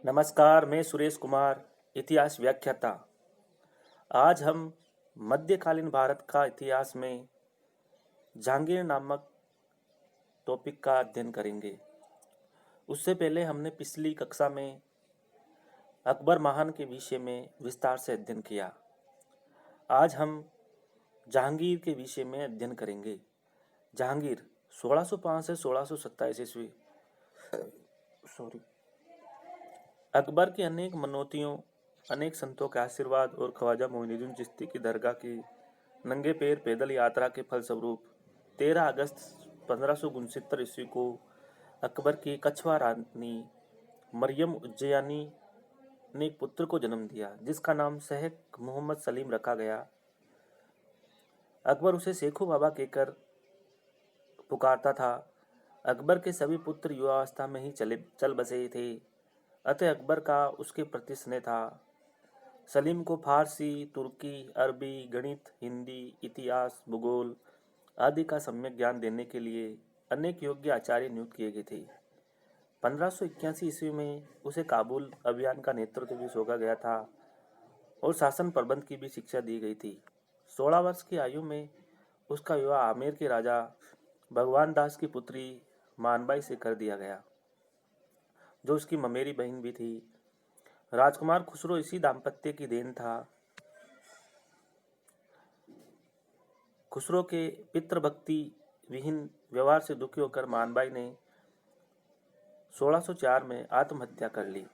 नमस्कार, मैं सुरेश कुमार, इतिहास व्याख्याता। आज हम मध्यकालीन भारत का इतिहास में जहांगीर नामक टॉपिक का अध्ययन करेंगे। उससे पहले हमने पिछली कक्षा में अकबर महान के विषय में विस्तार से अध्ययन किया। आज हम जहांगीर के विषय में अध्ययन करेंगे। जहांगीर 1605 से 1627 ईस्वी अकबर के अनेक मनौतियों, अनेक संतों के आशीर्वाद और ख्वाजा मोइनुद्दीन चिश्ती की दरगाह की नंगे पैर पैदल यात्रा के फलस्वरूप 13 अगस्त 1569 ईस्वी को अकबर की कछवा रानी मरियम उज्जैयानी ने एक पुत्र को जन्म दिया, जिसका नाम शेख मोहम्मद सलीम रखा गया। अकबर उसे शेखू बाबा कहकर पुकारता था। अकबर के सभी पुत्र युवावस्था में ही चल बसे थे, अतः अकबर का उसके प्रति स्नेह था। सलीम को फारसी, तुर्की, अरबी, गणित, हिंदी, इतिहास, भूगोल आदि का सम्यक ज्ञान देने के लिए अनेक योग्य आचार्य नियुक्त किए गए थे। 1581 ईस्वी में उसे काबुल अभियान का नेतृत्व भी सौंपा गया था और शासन प्रबंध की भी शिक्षा दी गई थी। 16 वर्ष की आयु में उसका विवाह आमेर के राजा भगवान दास की पुत्री मानबाई से कर दिया गया, जो उसकी ममेरी बहन भी थी। राजकुमार खुसरो इसी दाम्पत्य की देन था। खुसरो के पितृभक्ति विहीन व्यवहार से दुखी होकर मानबाई ने 1604 में आत्महत्या कर ली।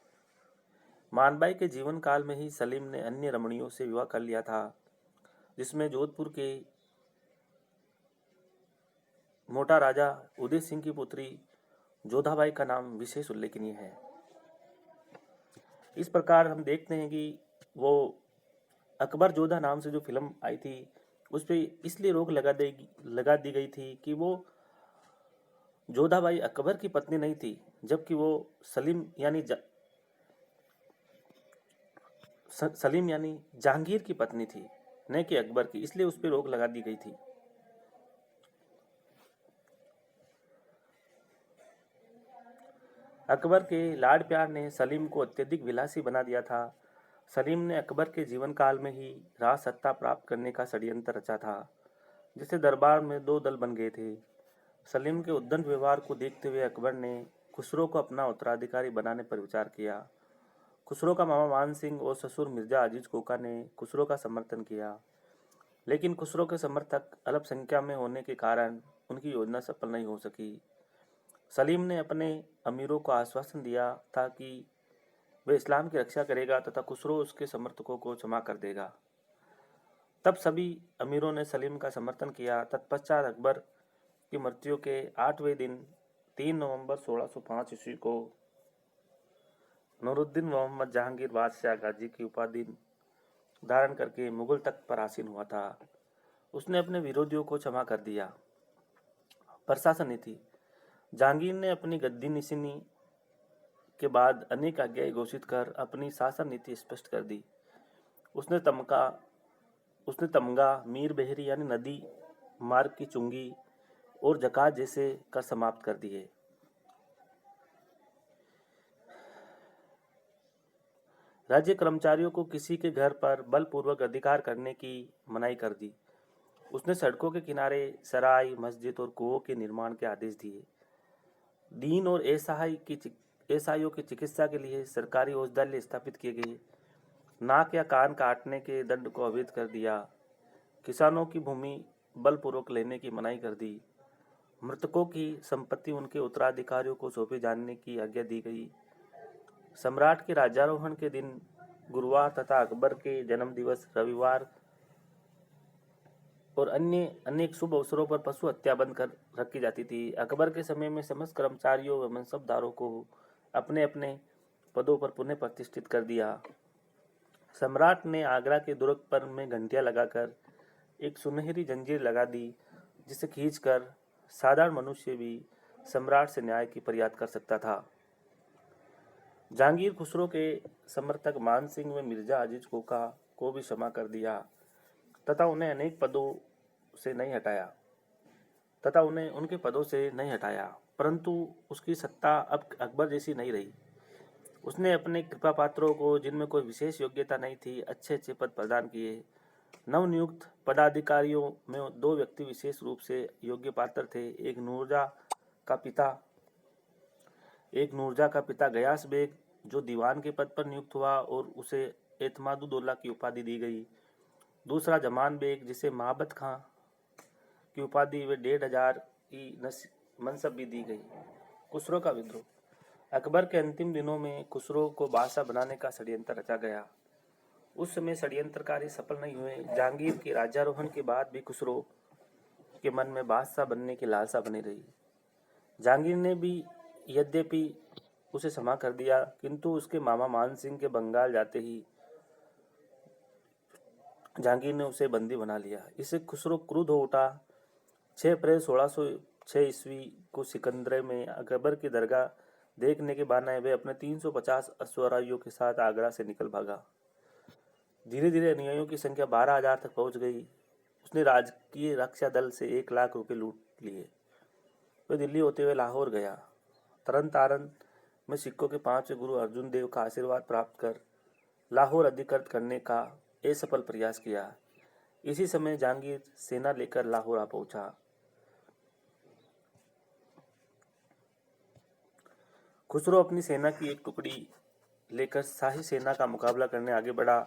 मानबाई के जीवन काल में ही सलीम ने अन्य रमणियों से विवाह कर लिया था, जिसमें जोधपुर के मोटा राजा उदय सिंह की पुत्री जोधाबाई का नाम विशेष उल्लेखनीय है। इस प्रकार हम देखते हैं कि वो अकबर जोधा नाम से जो फिल्म आई थी, उस पर इसलिए रोक लगा दी गई थी कि वो जोधाबाई अकबर की पत्नी नहीं थी, जबकि वो सलीम यानी जहांगीर की पत्नी थी, न कि अकबर की। इसलिए उस पर रोक लगा दी गई थी। अकबर के लाड प्यार ने सलीम को अत्यधिक विलासी बना दिया था। सलीम ने अकबर के जीवन काल में ही राज सत्ता प्राप्त करने का षड्यंत्र रचा था, जिससे दरबार में दो दल बन गए थे। सलीम के उद्दंड व्यवहार को देखते हुए अकबर ने खुसरो को अपना उत्तराधिकारी बनाने पर विचार किया। खुसरो का मामा मान सिंह और ससुर मिर्जा अजीज कोका ने खुसरो का समर्थन किया, लेकिन खुसरो के समर्थक अल्पसंख्या में होने के कारण उनकी योजना सफल नहीं हो सकी। सलीम ने अपने अमीरों को आश्वासन दिया था कि वह इस्लाम की रक्षा करेगा तथा खुसरो उसके समर्थकों को क्षमा कर देगा। तब सभी अमीरों ने सलीम का समर्थन किया। तत्पश्चात अकबर की मृत्यु के 8वें दिन 3 नवंबर 1605 ईस्वी को नूरुद्दीन मोहम्मद जहांगीर बादशाह गाजी की उपाधि धारण करके मुगल तख्त पर आसीन हुआ था। उसने अपने विरोधियों को क्षमा कर दिया। प्रशासन नीति। जहांगीर ने अपनी गद्दी नशीनी के बाद अनेक आज्ञाएं घोषित कर अपनी शासन नीति स्पष्ट कर दी। उसने तमगा, मीर बहरी यानी नदी मार्ग की चुंगी और जकात जैसे कर समाप्त कर दिए। राज्य कर्मचारियों को किसी के घर पर बलपूर्वक अधिकार करने की मनाही कर दी। उसने सड़कों के किनारे सराय, मस्जिद और कुओं के निर्माण के आदेश दिए। दीन और एसाइयों की चिकित्सा के लिए सरकारी औषधालय स्थापित किए गए। नाक या कान काटने के दंड को अवैध कर दिया। किसानों की भूमि बलपूर्वक लेने की मनाही कर दी। मृतकों की संपत्ति उनके उत्तराधिकारियों को सौंपे जाने की आज्ञा दी गई। सम्राट के राज्यारोहण के दिन गुरुवार तथा अकबर के जन्म दिवस रविवार और अन्य अनेक शुभ अवसरों पर पशु हत्या बंद कर रखी जाती थी। अकबर के समय में समस्त कर्मचारियों व मनसबदारों को अपने अपने पदों पर पुनः प्रतिष्ठित कर दिया। सम्राट ने आगरा के दुर्ग पर में घंटियां लगाकर एक सुनहरी जंजीर लगा दी, जिसे खींचकर साधारण मनुष्य भी सम्राट से न्याय की फरियाद कर सकता था। जहांगीर खुसरो के समर्थक मान सिंह व मिर्जा अजीज कोका को भी क्षमा कर दिया तथा उन्हें उनके पदों से नहीं हटाया, परंतु उसकी सत्ता अब अकबर जैसी नहीं रही। उसने अपने कृपा पात्रों को, जिनमें कोई विशेष योग्यता नहीं थी, अच्छे अच्छे पद प्रदान किए। नवनियुक्त पदाधिकारियों में दो व्यक्ति विशेष रूप से योग्य पात्र थे। एक नूरजा का पिता गयास बेग, जो दीवान के पद पर नियुक्त हुआ और उसे एतमादुद्दौला की उपाधि दी गई। दूसरा जमान बेग, जिसे महाबत खां की उपाधि व 1,500 की मनसब भी दी गई। खुसरो का विद्रोह। अकबर के अंतिम दिनों में खुसरो को बादशाह बनाने का षड्यंत्र रचा गया। उस समय षड्यंत्रकारी सफल नहीं हुए। जहांगीर के राज्यारोहण के बाद भी खुसरो के मन में बादशाह बनने की लालसा बनी रही। जहांगीर ने भी यद्यपि उसे क्षमा कर दिया, किंतु उसके मामा मान सिंह के बंगाल जाते ही जहांगीर ने उसे बंदी बना लिया। इससे खुसरो क्रुद्ध हो उठा। 6 अप्रैल 1606 ईस्वी को सिकंदरे में अकबर की दरगाह देखने के बहाने वे अपने 350 अश्वारोहियों के साथ आगरा से निकल भागा। धीरे धीरे अनुयायियों की संख्या 12,000 तक पहुंच गई। उसने राजकीय रक्षा दल से 1,00,000 रुपये लूट लिए। वह दिल्ली होते हुए लाहौर गया। तरन तारन में सिखों के 5वें गुरु अर्जुन देव का आशीर्वाद प्राप्त कर लाहौर अधिकृत करने का असफल प्रयास किया। इसी समय जहांगीर सेना लेकर लाहौर आ पहुंचा। खुसरो अपनी सेना की एक टुकड़ी लेकर शाही सेना का मुकाबला करने आगे बढ़ा।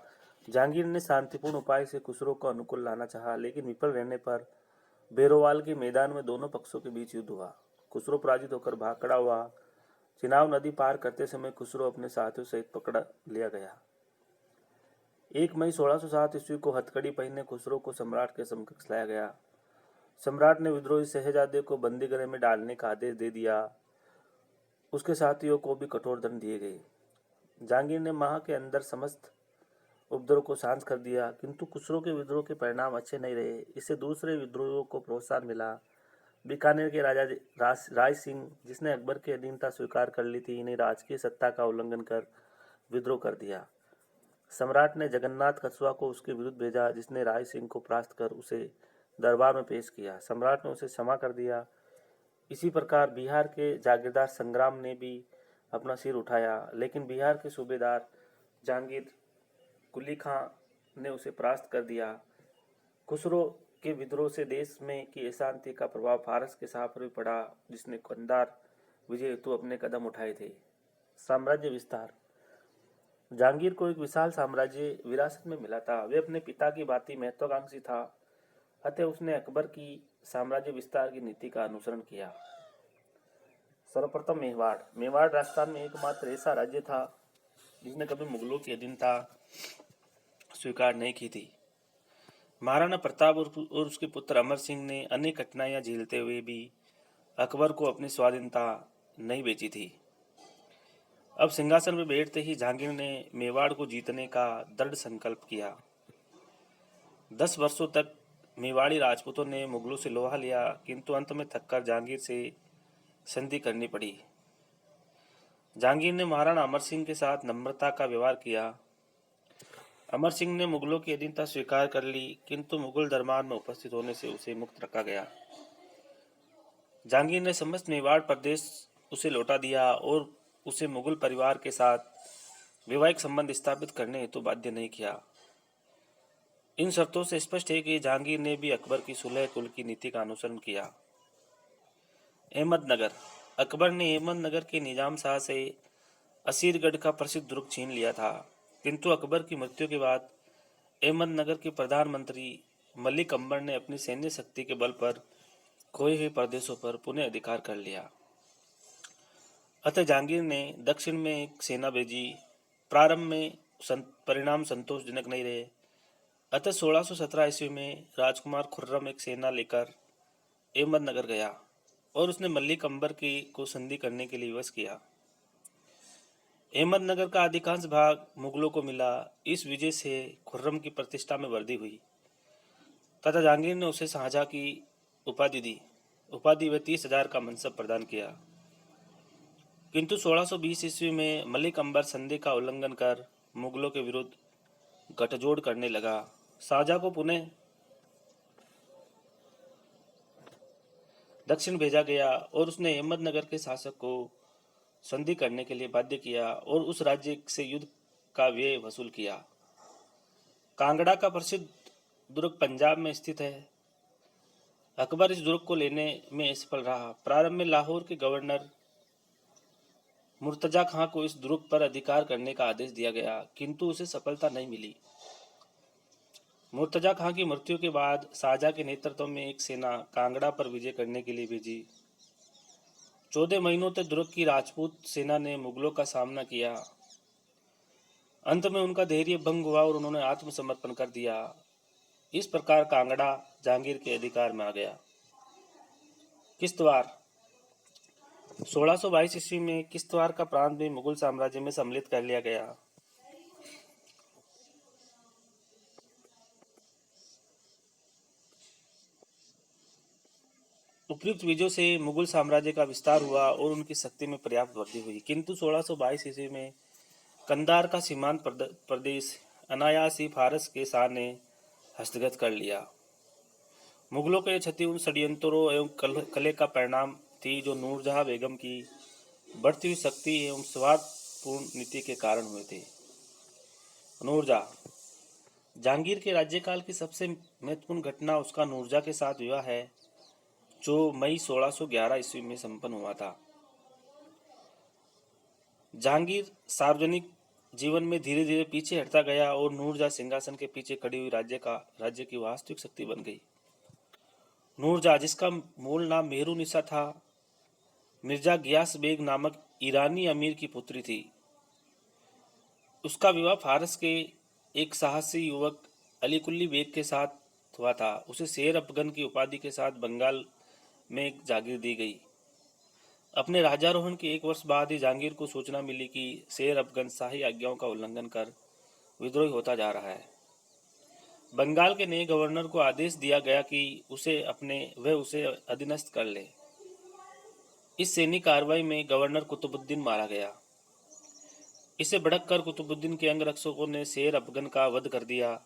जहांगीर ने शांतिपूर्ण उपाय से खुसरो को अनुकूल लाना चाहा, लेकिन विफल रहने पर बेरोवाल के मैदान में दोनों पक्षों के बीच युद्ध हुआ। खुसरो पराजित होकर भाग खड़ा हुआ। चिनाब नदी पार करते समय खुसरो अपने साथियों सहित पकड़ लिया गया। 1 मई 1607 ईस्वी को हथकड़ी पहने खुसरो को सम्राट के समकक्ष लाया गया। सम्राट ने विद्रोही शहजादे को बंदीगृह में डालने का आदेश दे दिया। उसके साथियों को भी कठोर दंड दिए गए। जहांगीर ने माह के अंदर समस्त उपद्रव को शांत कर दिया, किंतु खुसरो के विद्रोह के परिणाम अच्छे नहीं रहे। इससे दूसरे विद्रोहियों को प्रोत्साहन मिला। बीकानेर के राजा राय सिंह, जिसने अकबर की अधीनता स्वीकार कर ली थी, ने राजकीय सत्ता का उल्लंघन कर विद्रोह कर दिया। सम्राट ने जगन्नाथ कछुआ को उसके विरुद्ध भेजा, जिसने राय सिंह को परास्त कर उसे दरबार में पेश किया। सम्राट ने उसे क्षमा कर दिया। इसी प्रकार बिहार के जागीरदार संग्राम ने भी अपना सिर उठाया, लेकिन बिहार के सूबेदार जहांगीर कुली खां ने उसे परास्त कर दिया। खुसरो के विद्रोह से देश में की अशांति का प्रभाव फारस के शाह पर भी पड़ा, जिसने कंधार विजय हेतु अपने कदम उठाए थे। साम्राज्य विस्तार। जहांगीर को एक विशाल साम्राज्य विरासत में मिला था। वे अपने पिता की भांति महत्वाकांक्षी था, अतः उसने अकबर की साम्राज्य विस्तार की नीति का अनुसरण किया। सर्वप्रथम मेवाड़। मेवाड़ राजस्थान में एकमात्र ऐसा राज्य था जिसने कभी मुगलों की अधीनता स्वीकार नहीं की थी। महाराणा प्रताप और उसके पुत्र अमर सिंह ने अनेक कठिनाइयां झेलते हुए भी अकबर को अपनी स्वाधीनता नहीं बेची थी। अब सिंहासन पर बैठते ही जहांगीर ने मेवाड़ को जीतने का दृढ़ संकल्प किया। 10 वर्षों तक मेवाड़ी राजपूतों ने मुगलों से लोहा लिया, किंतु अंत में थककर जहांगीर से संधि करनी पड़ी। जहांगीर ने महाराणा अमर सिंह के साथ नम्रता का व्यवहार किया। अमर सिंह ने मुगलों की अधीनता स्वीकार कर ली, किंतु मुगल दरबार में उपस्थित होने से उसे मुक्त रखा गया। जहांगीर ने समस्त मेवाड़ प्रदेश उसे लौटा दिया और उसे मुगल परिवार के साथ वैवाहिक संबंध स्थापित करने हेतु बाध्य नहीं किया। इन शर्तों से स्पष्ट है कि जहांगीर ने भी अकबर की सुलह कुल की नीति का अनुसरण किया। अहमदनगर। अकबर ने अहमदनगर के निजाम शाह से असीरगढ़ का प्रसिद्ध दुर्ग छीन लिया था, किंतु अकबर की मृत्यु के बाद अहमदनगर के प्रधानमंत्री मलिक अंबर ने अपनी सैन्य शक्ति के बल पर खोए हुए प्रदेशों पर पुनः अधिकार कर लिया। अतः जहांगीर ने दक्षिण में एक सेना भेजी। प्रारंभ में परिणाम संतोषजनक नहीं रहे, अतः 1617 ईस्वी में राजकुमार खुर्रम एक सेना लेकर अहमदनगर गया और उसने मलिक अंबर को संधि करने के लिए विवश किया। अहमदनगर का अधिकांश भाग मुगलों को मिला। इस विजय से खुर्रम की प्रतिष्ठा में वृद्धि हुई तथा जहांगीर ने उसे शाहजहां की उपाधि दी। उपाधि व 30,000 का मनसब प्रदान किया, किंतु 1620 ईस्वी में मलिक अंबर संधि का उल्लंघन कर मुगलों के विरुद्ध गठजोड़ करने लगा। शाहजहां को पुनः दक्षिण भेजा गया और उसने अहमदनगर के शासक को संधि करने के लिए बाध्य किया और उस राज्य से युद्ध का व्यय वसूल किया। कांगड़ा का प्रसिद्ध दुर्ग पंजाब में स्थित है। अकबर इस दुर्ग को लेने में असफल रहा। प्रारंभ में लाहौर के गवर्नर मुर्तजा खां को इस दुर्ग पर अधिकार करने का आदेश दिया गया, किंतु उसे सफलता नहीं मिली। मुर्तजा खां की मृत्यु के बाद शाहजहां के नेतृत्व में एक सेना कांगड़ा पर विजय करने के लिए भेजी। 14 महीनों तक दुर्ग की राजपूत सेना ने मुगलों का सामना किया। अंत में उनका धैर्य भंग हुआ और उन्होंने आत्मसमर्पण कर दिया। इस प्रकार कांगड़ा जहांगीर के अधिकार में आ गया। किश्तवाड़ 1622 ईस्वी में किश्तवाड़ का प्रांत भी मुगल साम्राज्य में सम्मिलित कर लिया गया। उपयुक्त विजयों से मुगल साम्राज्य का विस्तार हुआ और उनकी शक्ति में पर्याप्त वृद्धि हुई, किंतु 1622 ईस्वी में कंधार का सीमांत प्रदेश अनायास ही फारस के शाह ने हस्तगत कर लिया। मुगलों के क्षति उन षड्यंत्रों एवं कले का परिणाम थी जो नूरजहां बेगम की बढ़ती हुई शक्ति एवं स्वार्थपूर्ण नीति के कारण हुए थे। नूरजहां जहांगीर के राज्यकाल की सबसे महत्वपूर्ण घटना उसका नूरजहां के साथ विवाह है, जो मई 1611 ईस्वी में संपन्न हुआ था। जहांगीर सार्वजनिक जीवन में धीरे धीरे पीछे हटता गया और नूरजहां सिंहासन के पीछे खड़ी हुई राज्य की वास्तविक शक्ति बन गई। नूरजहां, जिसका मूल नाम मेहरुनिसा था, मिर्जा गियास बेग नामक ईरानी अमीर की पुत्री थी। उसका विवाह फारस के एक साहसी युवक अलीकुल्ली बेग के साथ हुआ था। उसे शेर अफगन की उपाधि के साथ बंगाल में एक जागीर दी गई। अपने राजारोहण के 1 वर्ष बाद ही जहांगीर को सूचना मिली कि शेर अफगन शाही आज्ञाओं का उल्लंघन कर विद्रोही होता जा रहा है। बंगाल के नए गवर्नर को आदेश दिया गया कि वह उसे अधीनस्थ कर ले। इस सैनिक कार्रवाई में गवर्नर कुतुबुद्दीन मारा गया। इसे भड़क कर कुतुबुद्दीन के अंगरक्षकों ने शेर अफगन का वध कर दिया।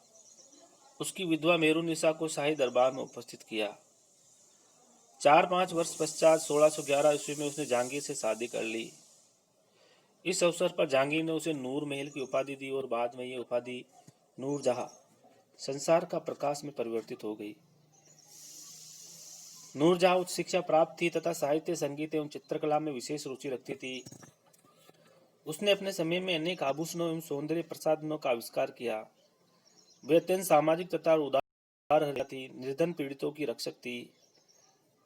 उसकी विधवा मेहरुनिसा को शाही दरबार में उपस्थित किया। 4-5 वर्ष पश्चात 1611 ईस्वी में उसने जहांगीर से शादी कर ली। इस अवसर पर जहांगीर ने उसे नूर महल की उपाधि दी और बाद में ये उपाधि नूरजहां संसार का प्रकाश में परिवर्तित हो गई। नूरजहां उच्च शिक्षा प्राप्त थी तथा साहित्य, संगीत एवं चित्रकला में विशेष रुचि रखती थी। उसने अपने समय में अनेक आभूषणों एवं सौंदर्य प्रसाधनों का आविष्कार किया। वे अत्यंत सामाजिक तथा उदार थी, निर्धन पीड़ितों की रक्षक थी।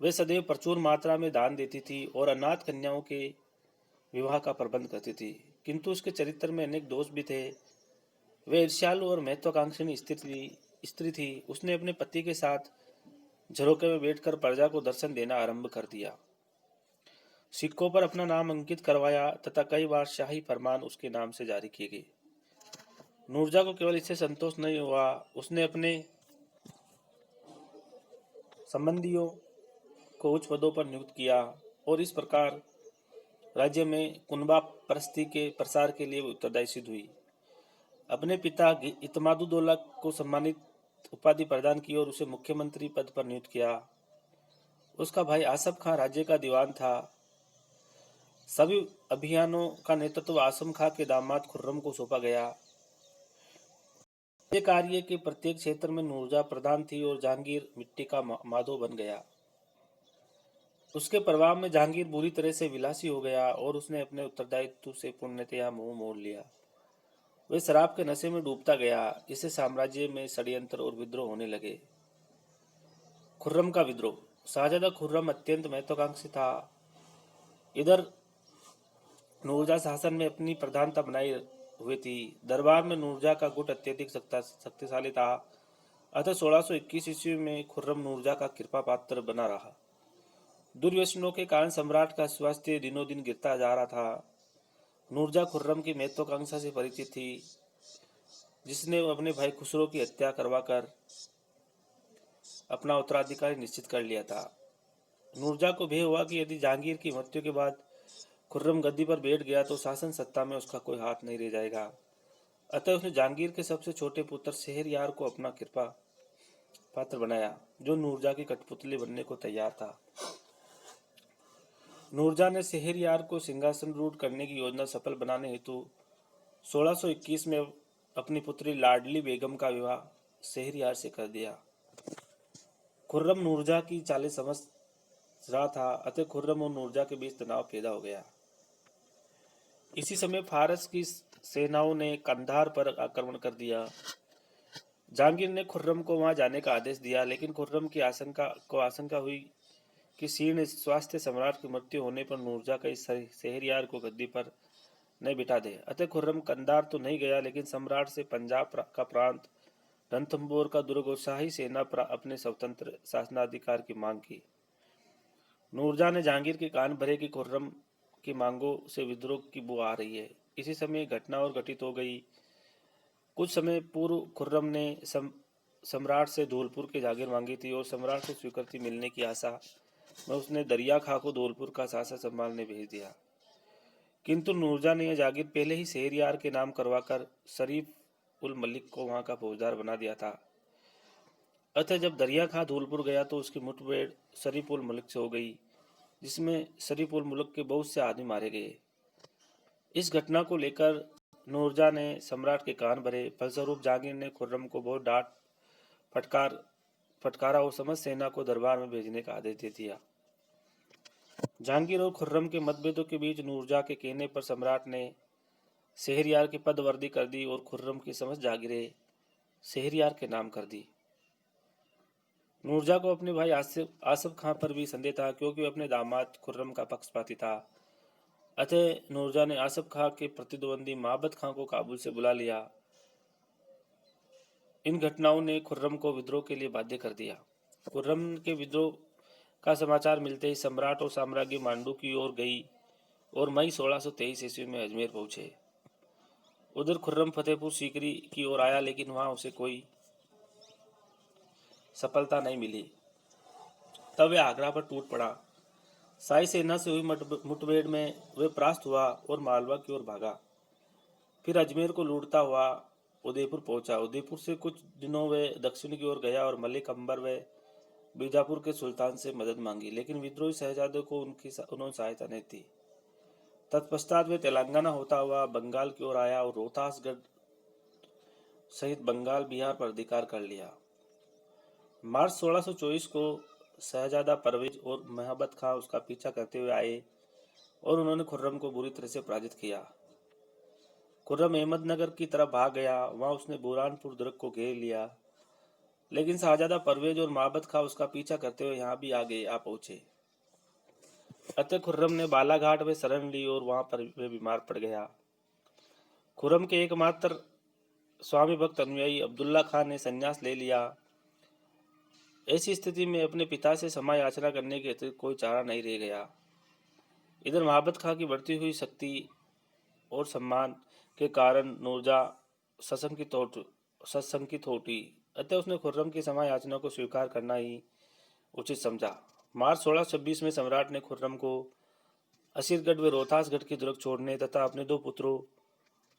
वे सदैव प्रचुर मात्रा में दान देती थी और अनाथ कन्याओं के विवाह का प्रबंध करती थी, किंतु उसके चरित्र में अनेक दोष भी थे। वे ईर्ष्यालु और महत्वाकांक्षी स्त्री थी। उसने अपने पति के साथ झरोके में बैठकर प्रजा को दर्शन देना आरंभ कर दिया, सिक्कों पर अपना नाम अंकित करवाया तथा कई बार शाही फरमान उसके नाम से जारी किए गए। नूरजहां को केवल इससे संतोष नहीं हुआ, उसने अपने संबंधियों को उच्च पदों पर नियुक्त किया और इस प्रकार राज्य में कुनबा परस्ती के प्रसार के लिए उत्तरदायी सिद्ध हुई। अपने पिता इतमादुद्दौला को सम्मानित उपाधि प्रदान की और उसे मुख्यमंत्री पद पर नियुक्त किया। उसका भाई आसफ खां राज्य का दीवान था। सभी अभियानों का नेतृत्व आसम खां के दामाद खुर्रम को सौंपा गया। कार्य के प्रत्येक क्षेत्र में नूरजहां प्रधान थी और जहांगीर मिट्टी का माधो बन गया। उसके प्रभाव में जहांगीर बुरी तरह से विलासी हो गया और उसने अपने उत्तरदायित्व से पूर्णतया मुंह मोड़ लिया। वह शराब के नशे में डूबता गया, जिससे साम्राज्य में षड्यंत्र और विद्रोह होने लगे। खुर्रम का विद्रोह। शाहजादा खुर्रम अत्यंत महत्वाकांक्षी था। इधर नूरजहां शासन में अपनी प्रधानता बनाई हुई थी। दरबार में नूरजहां का गुट अत्यधिक शक्तिशाली था। अतः 1621 ईस्वी में खुर्रम नूरजहां का कृपा पात्र बना रहा। दुर्व्यसनों के कारण सम्राट का स्वास्थ्य दिनों दिन गिरता जा रहा था। नूरजहां खुर्रम की महत्वाकांक्षा से परिचित थी, जिसने अपने भाई खुसरो की हत्या करवाकर अपना उत्तराधिकारी निश्चित कर लिया था। नूरजहां को भय हुआ कि यदि जहांगीर की मृत्यु के बाद खुर्रम गद्दी पर बैठ गया तो शासन सत्ता में उसका कोई हाथ नहीं रह जाएगा। अतः उसने जहांगीर के सबसे छोटे पुत्र शहरयार को अपना कृपा पात्र बनाया, जो नूरजहां की कठपुतली बनने को तैयार था। नूरजहां ने शहरयार को सिंहासनरूढ़ करने की योजना सफल बनाने हेतु 1621 में अपनी पुत्री लाडली बेगम का विवाह शहरयार से कर दिया। खुर्रम नूरजहां की चालें समझ रहा था, अतः खुर्रम और नूरजहां के बीच तनाव पैदा हो गया। इसी समय फारस की सेनाओं ने कंधार पर आक्रमण कर दिया। जहांगीर ने खुर्रम को वहां जाने का आदेश दिया, लेकिन खुर्रम की आशंका हुई कि शीर्ण स्वास्थ्य सम्राट की मृत्यु होने पर नूरजहां का इस शहरयार को गद्दी पर नहीं बिठा दे। अतः खुर्रम कंधार तो नहीं गया, लेकिन सम्राट से पंजाब का प्रांत रणथंबोर का दुर्ग और शाही सेना पर अपने स्वतंत्र शासनाधिकार की मांग की। नूरजहां ने जहांगीर के कान भरे कि खुर्रम की मांगों से विद्रोह की बू आ रही है। इसी समय घटना और घटित हो गई। कुछ समय पूर्व खुर्रम ने सम्राट से धौलपुर की जागीर मांगी थी और सम्राट से स्वीकृति मिलने की आशा में उसने दरिया खां को धौलपुर का शासन संभालने भेज दिया। किंतु नूरजहां ने यह जागीर पहले ही शहरयार के नाम करवाकर शरीफ उल मलिक को वहां का फौजदार बना दिया था। अतः जब दरिया खां धौलपुर गया तो उसकी मुठभेड़ शरीफ उल मलिक से हो गई, जिसमें शरीफ उल मुल्क के बहुत से आदमी मारे गए। इस घटना को लेकर नूरजहां ने सम्राट के कान भरे। फलस्वरूप जहांगीर ने खुर्रम को बहुत डांट फटकारा और समस्त सेना को दरबार में भेजने का आदेश दे दिया। जहांगीर और खुर्रम के मतभेदों के बीच नूरजहां के कहने पर सम्राट ने शहरयार की पदवर्दी कर दी और खुर्रम की समस्त जागीरें शहरयार के नाम कर दी। नूरजहां को अपने भाई आसिफ खां पर भी संदेह था, क्योंकि वह अपने दामाद खुर्रम का पक्षपाती था। अतः नूरजहां ने आसिफ खां के प्रतिद्वंदी महाबत खां को काबुल से बुला लिया। इन घटनाओं ने खुर्रम को विद्रोह के लिए बाध्य कर दिया। खुर्रम के विद्रोह का समाचार मिलते ही सम्राट और साम्राज्य मांडू की ओर गई और मई 1623 ईस्वी में अजमेर पहुंचे। उधर खुर्रम फतेहपुर सीकरी की ओर आया, लेकिन वहां उसे कोई सफलता नहीं मिली। तब वह आगरा पर टूट पड़ा। शाही सेना से हुई मुठभेड़ में वह परास्त हुआ और मालवा की ओर भागा। फिर अजमेर को लूटता हुआ उदयपुर पहुंचा। उदयपुर से कुछ दिनों वह दक्षिण की ओर गया और मलिक अंबर व बीजापुर के सुल्तान से मदद मांगी, लेकिन विद्रोही शहजादों को उन्होंने सहायता नहीं दी। तत्पश्चात वे तेलंगाना होता हुआ बंगाल की ओर आया और रोहतासगढ़ सहित बंगाल बिहार पर अधिकार कर लिया। मार्च 1624 को शहजादा परवेज और महाबत खां उसका पीछा करते हुए आए और उन्होंने खुर्रम को बुरी तरह से पराजित किया। खुर्रम अहमदनगर की तरफ भाग गया। वहां उसने बुरहानपुर दुर्ग को घेर लिया, लेकिन शहजादा परवेज और महाबत खां उसका पीछा करते हुए यहाँ भी आ पहुंचे। अतः खुर्रम ने बालाघाट में शरण ली और वहां पर वे बीमार पड़ गया। खुर्रम के एकमात्र स्वामी भक्त अनुयायी अब्दुल्ला खान ने संन्यास ले लिया। ऐसी स्थिति में अपने पिता से क्षमा याचना करने के अतिरिक्त कोई चारा नहीं रह गया। इधर महाबत खां की बढ़ती हुई शक्ति और सम्मान के कारण नूरजहां सशंकित हो उठी। अतः उसने खुर्रम की क्षमा याचना को स्वीकार करना ही उचित समझा। मार्च 1626 में सम्राट ने खुर्रम को असीरगढ़ व रोहतासगढ़ की दुर्ग छोड़ने तथा अपने दो पुत्रों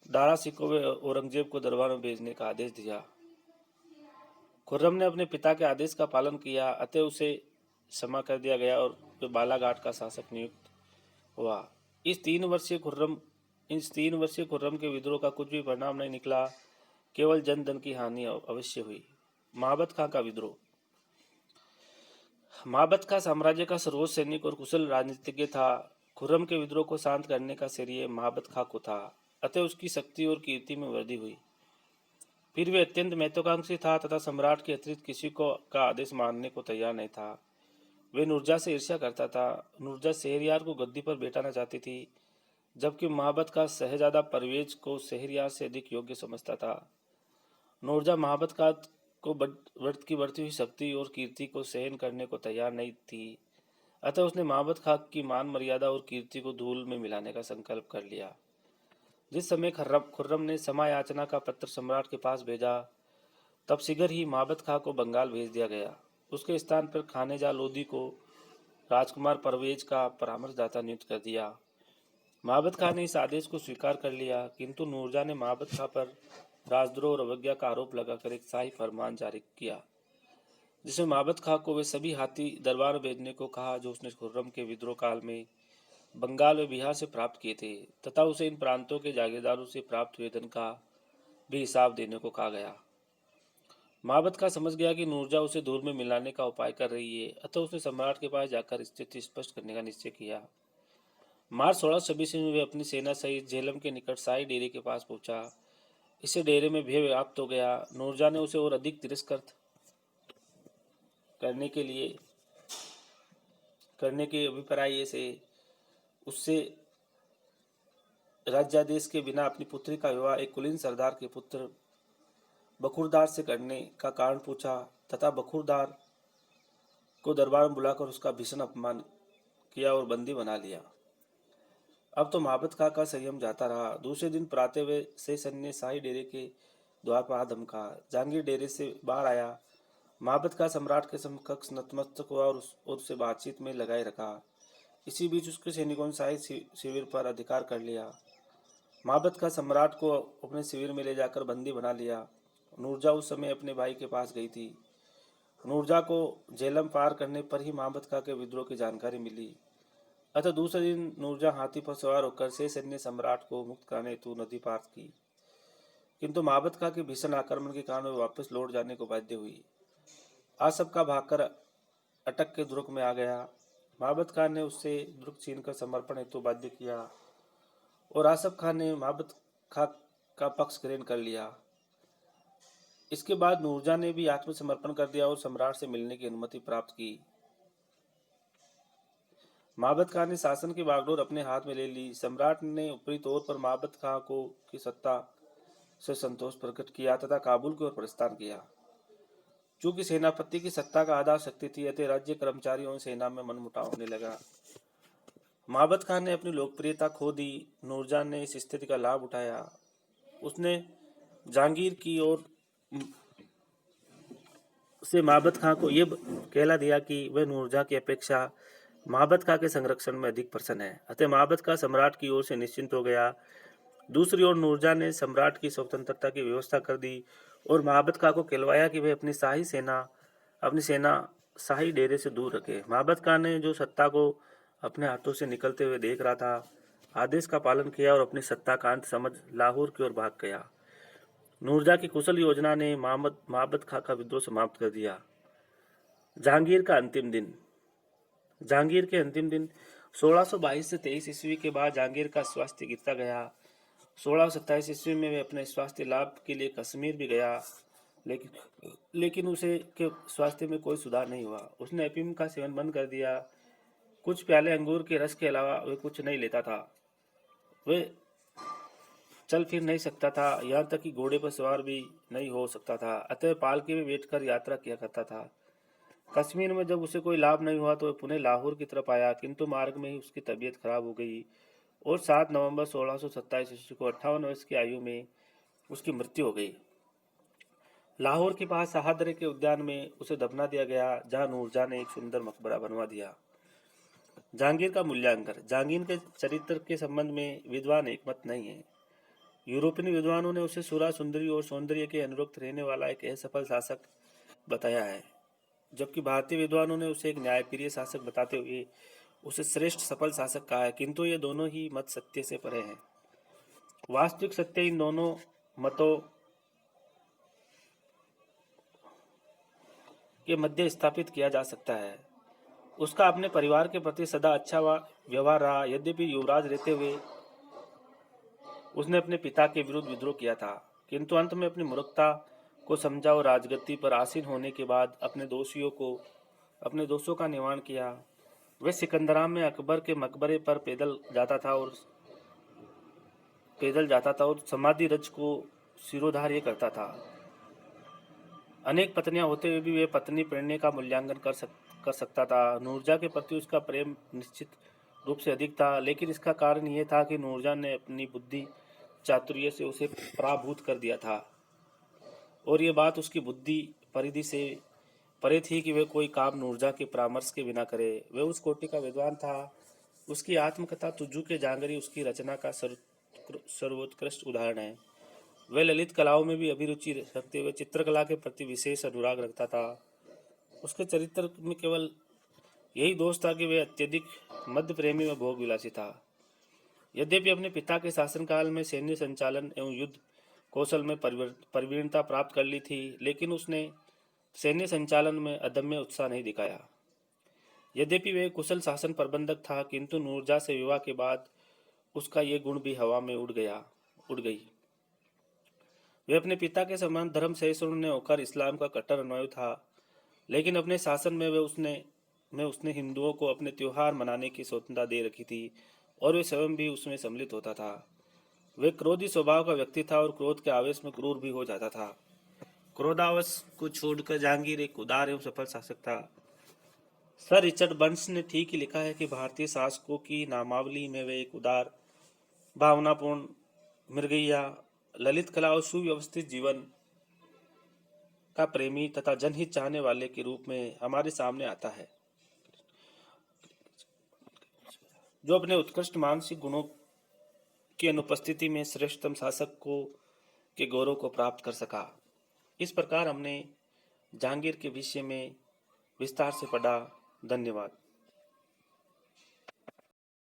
दारा सिको व औरंगजेब को दरबार में भेजने का आदेश दिया। खुर्रम ने अपने पिता के आदेश का पालन किया, अतः उसे क्षमा कर दिया गया और वे बालाघाट का शासक नियुक्त हुआ। इस 3 वर्षीय खुर्रम के विद्रोह का कुछ भी परिणाम नहीं निकला, केवल जन धन की हानि अवश्य हुई। महाबत खां का विद्रोह। महाबत खां साम्राज्य का सर्वोच्च सैनिक और कुशल राजनीतिज्ञ था। खुर्रम के विद्रोह को शांत करने का श्रेय महाबत खां को था, अतः उसकी शक्ति और कीर्ति में वृद्धि हुई। फिर वे अत्यंत महत्वाकांक्षी था तथा सम्राट के अतिरिक्त किसी का आदेश मानने को तैयार नहीं था। वे नूरजहां से ईर्ष्या करता था। नूरजहां शहरयार को गद्दी पर बैठाना चाहती थी, जबकि महाबत का शहजादा परवेज को शहरयार से अधिक योग्य समझता था। नूरजहां महाबत खां को बढ़ती हुई शक्ति और कीर्ति को सहन करने को तैयार नहीं थी, अतः उसने महाबत खां की मान मर्यादा और कीर्ति को धूल में मिलाने का संकल्प कर लिया। जिस समय खुर्रम ने क्षमा याचना का पत्र सम्राट के पास भेजा, तब शीघ्र ही महाबत खां को बंगाल भेज दिया गया। उसके स्थान पर खानेजा लोदी को राजकुमार परवेज का परामर्शदाता नियुक्त कर दिया। महाबत खां ने इस आदेश को स्वीकार कर लिया, किंतु नूरजहां ने महाबत खां पर राजद्रोह और अवज्ञा का आरोप लगाकर एक शाही फरमान जारी किया, जिसमें महाबत खां को वे सभी हाथी दरबार भेजने को कहा जो उसने खुर्रम के विद्रोह काल में बंगाल व बिहार से प्राप्त किए थे तथा उसे इन प्रांतों के जागीरदारों से प्राप्त हुए धन का भी हिसाब देने को कहा गया। महाबत खां समझ गया कि नूरजहां उसे दूर में मिलाने का उपाय कर रही है, अतः उसने सम्राट के पास जाकर स्थिति स्पष्ट करने का निश्चय किया। मार्च 1626 में वे अपनी सेना सहित झेलम के निकट शाही डेरे के पास पहुंचा। इससे डेरे में भय व्याप्त हो गया। नूरजहां ने उसे और अधिक तिरस्कृत करने के अभिप्राय से उससे राज्यादेश के बिना अपनी पुत्री का विवाह एक कुलीन सरदार के पुत्र बखुरदार से करने का कारण पूछा तथा बखुरदार को दरबार में बुलाकर उसका भीषण अपमान किया और बंदी बना लिया। अब तो महाबत खां का संयम जाता रहा। दूसरे दिन प्रातः वे शेषन ने शाही डेरे के द्वार पर हाथ धमका। जहांगीर डेरे से बाहर आया। महाबत खां सम्राट के समकक्ष नतमस्तक हुआ और उससे बातचीत में लगाए रखा। इसी बीच उसके सैनिकों ने शाही शिविर पर अधिकार कर लिया। महाबत खां सम्राट को अपने शिविर में ले जाकर बंदी बना लिया। नूरजहां उस समय अपने भाई के पास गई थी। नूरजहां को झेलम पार करने पर ही महाबत खां के विद्रोह की जानकारी मिली। अतः दूसरे दिन नूरजहां हाथी पर सवार होकर सैन्य सम्राट को मुक्त कराने हेतु नदी पार की, किंतु महाबत खां के भीषण आक्रमण के कारण वे वापस लौट जाने को बाध्य हुई। आसफ खां भागकर अटक के दुर्ग में आ गया। महाबत खां ने उससे दुर्ग छीनकर समर्पण हेतु बाध्य किया और आसफ खां ने महाबत खां का पक्ष ग्रहण कर लिया। इसके बाद नूरजहां ने भी आत्मसमर्पण कर दिया और सम्राट से मिलने की अनुमति प्राप्त की। महाबत खां ने शासन की बागडोर अपने हाथ में ले ली। सम्राट ने ऊपरी तौर पर महाबत खां को की सत्ता से संतोष प्रकट किया तथा काबुल की ओर प्रस्थान किया। चूंकि सेनापति की सत्ता का आधार शक्ति थी, अतः राज्य कर्मचारियों और सेना में मनमुटाव होने लगा। महाबत खां ने अपनी लोकप्रियता खो दी। नूरजहां ने इस स्थिति का लाभ उठाया। उसने जहांगीर की ओर से महाबत खां को यह कहला दिया कि वह नूरजहां की अपेक्षा महाबत खां के संरक्षण में अधिक प्रसन्न है। अतः महाबत खां सम्राट की ओर से निश्चिंत हो गया। दूसरी ओर नूरजहां ने सम्राट की स्वतंत्रता की व्यवस्था कर दी और महाबत खां को कहलवाया कि वह अपनी सेना शाही डेरे से दूर रखे। महाबत खां ने जो सत्ता को अपने हाथों से निकलते हुए देख रहा था, आदेश का पालन किया और अपनी सत्ता का अंत समझ लाहौर की ओर भाग गया। नूरजहां की कुशल योजना ने महाबत खां का विद्रोह समाप्त कर दिया। जहांगीर का अंतिम दिन। जहांगीर के अंतिम दिन 1622 से 23 ईस्वी के बाद जहांगीर का स्वास्थ्य गिरता गया। 1627 ईस्वी में वे अपने स्वास्थ्य लाभ के लिए कश्मीर भी गया, लेकिन उसे के स्वास्थ्य में कोई सुधार नहीं हुआ। उसने अफीम का सेवन बंद कर दिया। कुछ प्याले अंगूर के रस के अलावा वे कुछ नहीं लेता था। वे चल फिर नहीं सकता था, यहाँ तक कि घोड़े पर सवार भी नहीं हो सकता था। अतः पालकी में बैठकर यात्रा किया करता था। कश्मीर में जब उसे कोई लाभ नहीं हुआ तो वह पुनः लाहौर की तरफ आया, किंतु मार्ग में ही उसकी तबीयत खराब हो गई और 7 नवंबर 1627 ईस्वी को 58 वर्ष की आयु में उसकी मृत्यु हो गई। लाहौर के पास शाहदरे के उद्यान में उसे दफना दिया गया, जहां नूरजहां ने एक सुंदर मकबरा बनवा दिया। जहांगीर का मूल्यांकन। जहांगीर के चरित्र के संबंध में विद्वान एकमत नहीं है। यूरोपीय विद्वानों ने उसे सुरा सुंदरी और सौंदर्य के अनुरक्त रहने वाला एक असफल शासक बताया है, जबकि भारतीय विद्वानों ने उसे एक न्यायप्रिय शासक बताते हुए उसे श्रेष्ठ सफल शासक कहा है, किंतु ये दोनों ही मत सत्य से परे हैं। वास्तविक सत्य इन दोनों मतों के मध्य स्थापित किया जा सकता है। उसका अपने परिवार के प्रति सदा अच्छा व्यवहार रहा। यद्यपि युवराज रहते हुए उसने अपने पिता के विरुद्ध विद्रोह किया था, किंतु अंत में अपनी मूर्खता को समझा और राजगद्दी पर आसीन होने के बाद अपने दोषों का निवारण किया। वह सिकंदराबाद में अकबर के मकबरे पर पैदल जाता था और समाधि रज को सिरोधार्य करता था। अनेक पत्नियां होते हुए भी वह पत्नी प्रेरणा का मूल्यांकन कर सकता था। नूरजहां के प्रति उसका प्रेम निश्चित रूप से अधिक था, लेकिन इसका कारण यह था कि नूरजहां ने अपनी बुद्धि चातुर्य से उसे पराभूत कर दिया था और ये बात उसकी बुद्धि परिधि से परे थी कि वह कोई काम नूरजहां के परामर्श के बिना करे। वह उस कोटि का विद्वान था। उसकी आत्मकथा तुज्जू के जांगरी उसकी रचना का सर्वोत्कृष्ट उदाहरण है। वह ललित कलाओं में भी अभिरुचि रखते हुए चित्रकला के प्रति विशेष अनुराग रखता था। उसके चरित्र में केवल यही दोष था कि वह अत्यधिक मद्य प्रेमी व भोग विलासी था। यद्यपि अपने पिता के शासनकाल में सैन्य संचालन एवं युद्ध कौशल में प्रवीणता प्राप्त कर ली थी, लेकिन उसने सैन्य संचालन में अदम्य उत्साह नहीं दिखाया। यद्यपि वह कुशल शासन प्रबंधक था, किंतु नूरजहाँ से विवाह के बाद उसका ये गुण भी हवा में उड़ गई। वह अपने पिता के समान धर्म सहिष्णु होकर इस्लाम का कट्टर अनुयायी था, लेकिन अपने शासन में उसने हिंदुओं को अपने त्योहार मनाने की स्वतंत्रता दे रखी थी और वे स्वयं भी उसमें सम्मिलित होता था। वह क्रोधी स्वभाव का व्यक्ति था और क्रोध के आवेश में क्रूर भी हो जाता था। क्रोधावेश को छोड़कर जहांगीर एक उदार एवं सफल शासक था। सर रिचर्ड बर्न्स ने ठीक ही लिखा है कि भारतीय शासकों की नामावली में वे एक उदार, भावनापूर्ण, मृगैया, ललित कला और सुव्यवस्थित जीवन का प्रेमी तथा जनहित चाहने वाले के रूप में हमारे सामने आता है, जो अपने उत्कृष्ट मानसिक गुणों की अनुपस्थिति में श्रेष्ठतम शासक को के गौरव को प्राप्त कर सका। इस प्रकार हमने जहांगीर के विषय में विस्तार से पढ़ा। धन्यवाद।